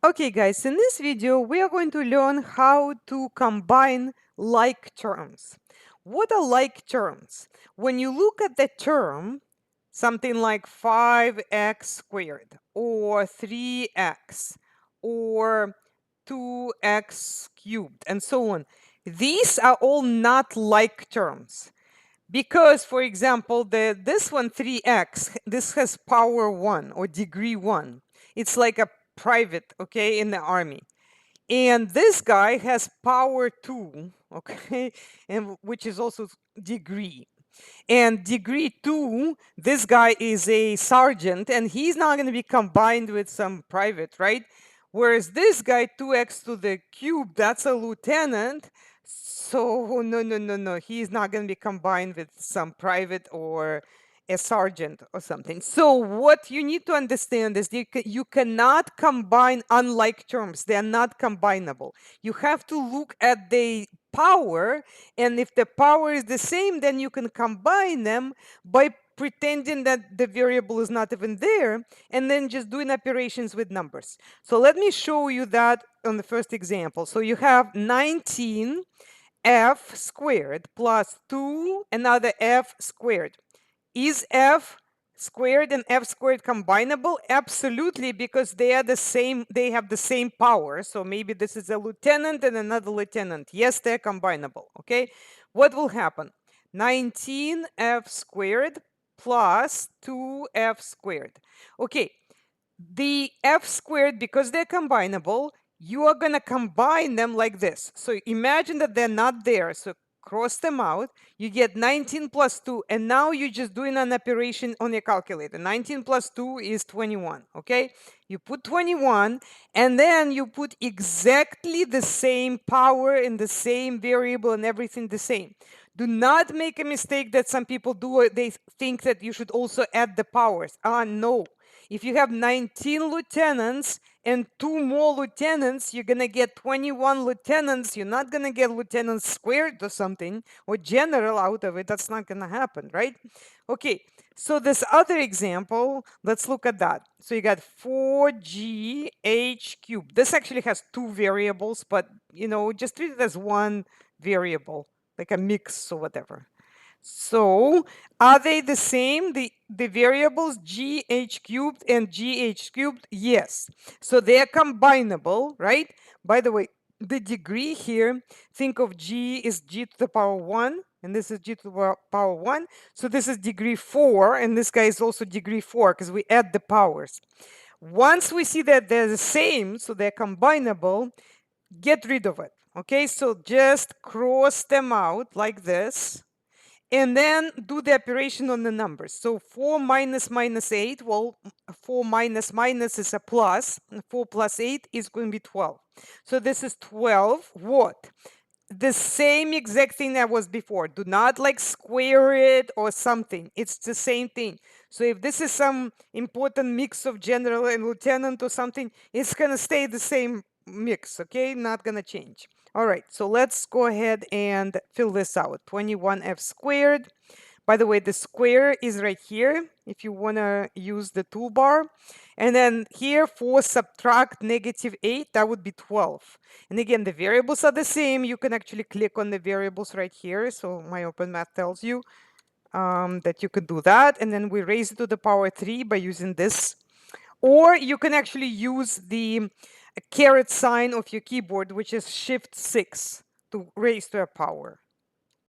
Okay, guys, in this video, we are going to learn how to combine like terms. What are like terms? When you look at the term, something like 5x squared, or 3x, or 2x cubed, and so on, these are all not like terms. Because, for example, this one 3x, this has power 1 or degree 1. It's like a private, okay, in the army. And this guy has power 2, okay, and which is also degree. And degree 2, this guy is a sergeant and he's not going to be combined with some private, right? Whereas this guy 2x to the cube, that's a lieutenant. So no, no, no, no, he's not going to be combined with some private or a sergeant or something. So what you need to understand is you cannot combine unlike terms. They are not combinable. You have to look at the power, and if the power is the same, then you can combine them by pretending that the variable is not even there, and then just doing operations with numbers. So let me show you that on the first example. So you have 19 f squared plus 2 another f squared. Is f squared and f squared combinable? Absolutely, because they are the same, they have the same power. So maybe this is a lieutenant and another lieutenant. Yes, they're combinable. Okay, what will happen? 19f squared plus 2f squared. Okay, the f squared, because they're combinable, you are going to combine them like this. So imagine that they're not there. So cross them out. You get 19 plus 2. And now you're just doing an operation on your calculator. 19 plus 2 is 21. Okay. You put 21 and then you put exactly the same power in the same variable and everything the same. Do not make a mistake that some people do. They think that you should also add the powers. No. If you have 19 lieutenants and 2 more lieutenants, you're going to get 21 lieutenants. You're not going to get lieutenants squared or something or general out of it. That's not going to happen, right? Okay, so this other example, let's look at that. So you got 4gh cubed. This actually has 2 variables, but, just treat it as one variable, like a mix or whatever. So are they the same? The variables gh cubed and gh cubed? Yes. So they are combinable, right? By the way, the degree here, think of g is g to the power 1, and this is g to the power 1. So this is degree 4, and this guy is also degree 4 because we add the powers. Once we see that they're the same, so they're combinable, get rid of it. Okay, so just cross them out like this and then do the operation on the numbers. So 4 minus minus 8, well, 4 minus minus is a plus, 4 plus 8 is going to be 12. So this is 12, what? The same exact thing that was before. Do not like square it or something. It's the same thing. So if this is some important mix of general and lieutenant or something, it's going to stay the same mix, okay? Not going to change. All right, so let's go ahead and fill this out. 21f squared. By the way, the square is right here if you want to use the toolbar. And then here for subtract -8, that would be 12. And again, the variables are the same. You can actually click on the variables right here. So my open math tells you that you could do that. And then we raise it to the power 3 by using this. Or you can actually use the caret sign of your keyboard, which is Shift 6 to raise to a power.